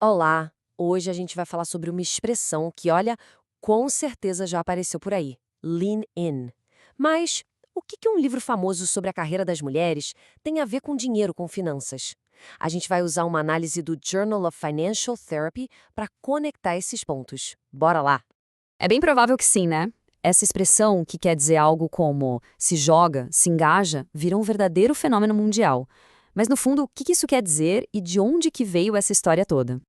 Olá! Hoje a gente vai falar sobre uma expressão que, olha, com certeza já apareceu por aí: lean in. Mas o que um livro famoso sobre a carreira das mulheres tem a ver com dinheiro, com finanças? A gente vai usar uma análise do Journal of Financial Therapy para conectar esses pontos. Bora lá! É bem provável que sim, né? Essa expressão, que quer dizer algo como se joga, se engaja, virou um verdadeiro fenômeno mundial. Mas no fundo, o que isso quer dizer e de onde que veio essa história toda?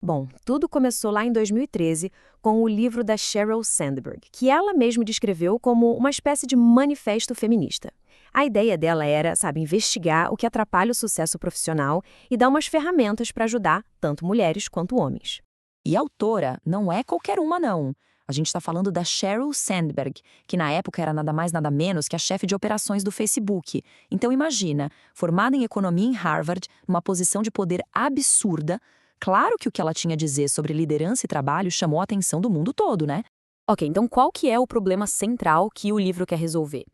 Bom, tudo começou lá em 2013 com o livro da Sheryl Sandberg, que ela mesma descreveu como uma espécie de manifesto feminista. A ideia dela era, investigar o que atrapalha o sucesso profissional e dar umas ferramentas para ajudar tanto mulheres quanto homens. E a autora não é qualquer uma, não. A gente está falando da Sheryl Sandberg, que na época era nada mais nada menos que a chefe de operações do Facebook. Então imagina, formada em economia em Harvard, numa posição de poder absurda, claro que o que ela tinha a dizer sobre liderança e trabalho chamou a atenção do mundo todo, né? Ok, então qual que é o problema central que o livro quer resolver?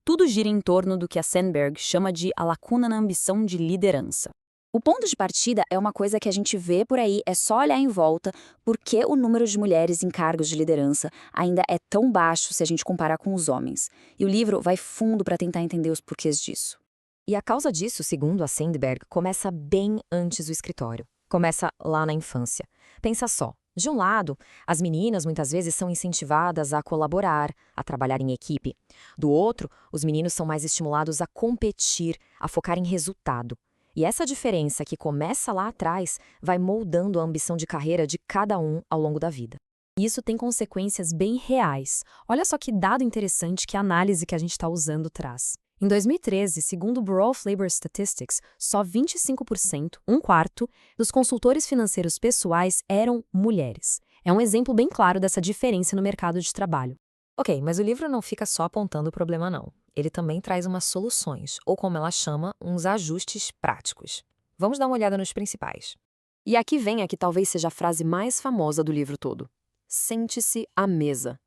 Tudo gira em torno do que a Sandberg chama de a lacuna na ambição de liderança. O ponto de partida é uma coisa que a gente vê por aí, é só olhar em volta, porque o número de mulheres em cargos de liderança ainda é tão baixo se a gente comparar com os homens. E o livro vai fundo para tentar entender os porquês disso. E a causa disso, segundo a Sandberg, começa bem antes do escritório. Começa lá na infância. Pensa só. De um lado, as meninas muitas vezes são incentivadas a colaborar, a trabalhar em equipe. Do outro, os meninos são mais estimulados a competir, a focar em resultado. E essa diferença que começa lá atrás vai moldando a ambição de carreira de cada um ao longo da vida. E isso tem consequências bem reais. Olha só que dado interessante que a análise que a gente está usando traz. Em 2013, segundo o Bureau of Labor Statistics, só 25%, um quarto, dos consultores financeiros pessoais eram mulheres. É um exemplo bem claro dessa diferença no mercado de trabalho. Ok, mas o livro não fica só apontando o problema, não. Ele também traz umas soluções, ou como ela chama, uns ajustes práticos. Vamos dar uma olhada nos principais. E aqui vem a que talvez seja a frase mais famosa do livro todo. Sente-se à mesa.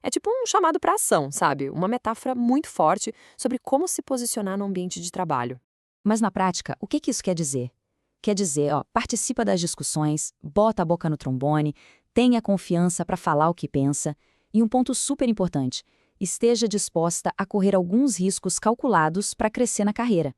É tipo um chamado para ação, sabe? Uma metáfora muito forte sobre como se posicionar no ambiente de trabalho. Mas na prática, o que isso quer dizer? Quer dizer, participa das discussões, bota a boca no trombone, tenha confiança para falar o que pensa e um ponto super importante, esteja disposta a correr alguns riscos calculados para crescer na carreira.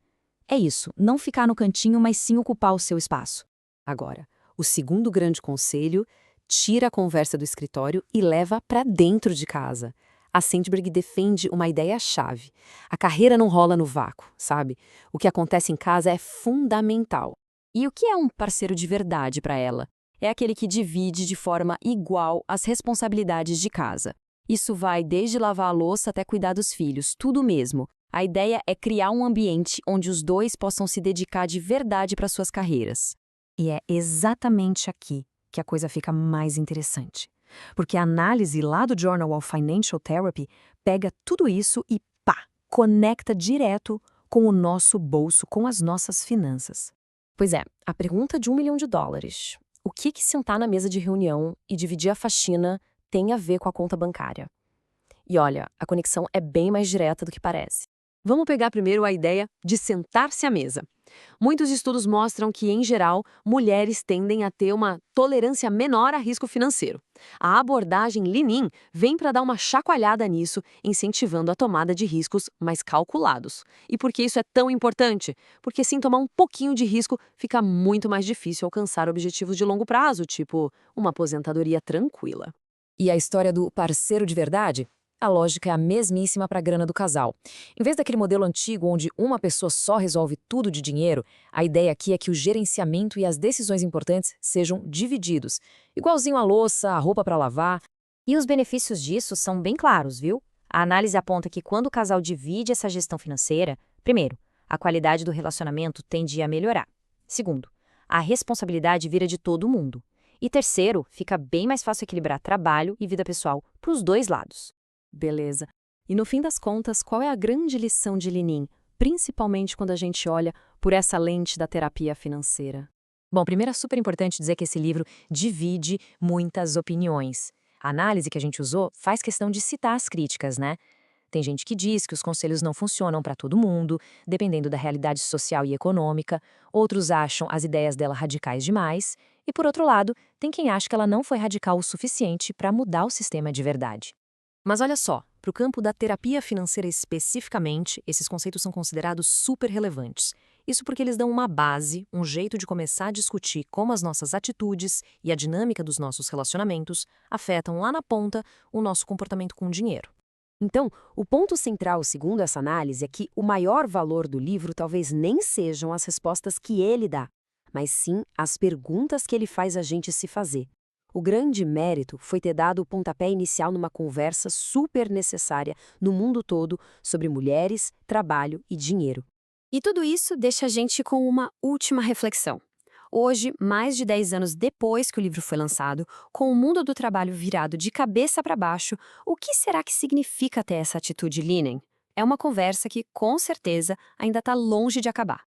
É isso, não ficar no cantinho, mas sim ocupar o seu espaço. Agora, o segundo grande conselho: tira a conversa do escritório e leva para dentro de casa. A Sandberg defende uma ideia-chave. A carreira não rola no vácuo, sabe? O que acontece em casa é fundamental. E o que é um parceiro de verdade para ela? É aquele que divide de forma igual as responsabilidades de casa. Isso vai desde lavar a louça até cuidar dos filhos, tudo mesmo. A ideia é criar um ambiente onde os dois possam se dedicar de verdade para suas carreiras. E é exatamente aqui que a coisa fica mais interessante. Porque a análise lá do Journal of Financial Therapy pega tudo isso e conecta direto com o nosso bolso, com as nossas finanças. Pois é, a pergunta de US$ 1 milhão. O que sentar na mesa de reunião e dividir a faxina tem a ver com a conta bancária? E olha, a conexão é bem mais direta do que parece. Vamos pegar primeiro a ideia de sentar-se à mesa. Muitos estudos mostram que, em geral, mulheres tendem a ter uma tolerância menor a risco financeiro. A abordagem Lean In vem para dar uma chacoalhada nisso, incentivando a tomada de riscos mais calculados. E por que isso é tão importante? Porque sem tomar um pouquinho de risco, fica muito mais difícil alcançar objetivos de longo prazo, tipo uma aposentadoria tranquila. E a história do parceiro de verdade? A lógica é a mesmíssima para a grana do casal. Em vez daquele modelo antigo onde uma pessoa só resolve tudo de dinheiro, a ideia aqui é que o gerenciamento e as decisões importantes sejam divididos. Igualzinho a louça, a roupa para lavar. E os benefícios disso são bem claros, viu? A análise aponta que quando o casal divide essa gestão financeira, primeiro, a qualidade do relacionamento tende a melhorar. Segundo, a responsabilidade vira de todo mundo. E terceiro, fica bem mais fácil equilibrar trabalho e vida pessoal para os dois lados. Beleza. E no fim das contas, qual é a grande lição de Lean In, principalmente quando a gente olha por essa lente da terapia financeira? Bom, primeiro é super importante dizer que esse livro divide muitas opiniões. A análise que a gente usou faz questão de citar as críticas, né? Tem gente que diz que os conselhos não funcionam para todo mundo, dependendo da realidade social e econômica, outros acham as ideias dela radicais demais, e por outro lado, tem quem acha que ela não foi radical o suficiente para mudar o sistema de verdade. Mas olha só, para o campo da terapia financeira especificamente, esses conceitos são considerados super relevantes. Isso porque eles dão uma base, um jeito de começar a discutir como as nossas atitudes e a dinâmica dos nossos relacionamentos afetam lá na ponta o nosso comportamento com o dinheiro. Então, o ponto central, segundo essa análise, é que o maior valor do livro talvez nem sejam as respostas que ele dá, mas sim as perguntas que ele faz a gente se fazer. O grande mérito foi ter dado o pontapé inicial numa conversa super necessária no mundo todo sobre mulheres, trabalho e dinheiro. E tudo isso deixa a gente com uma última reflexão. Hoje, mais de 10 anos depois que o livro foi lançado, com o mundo do trabalho virado de cabeça para baixo, o que será que significa ter essa atitude Linen? É uma conversa que, com certeza, ainda está longe de acabar.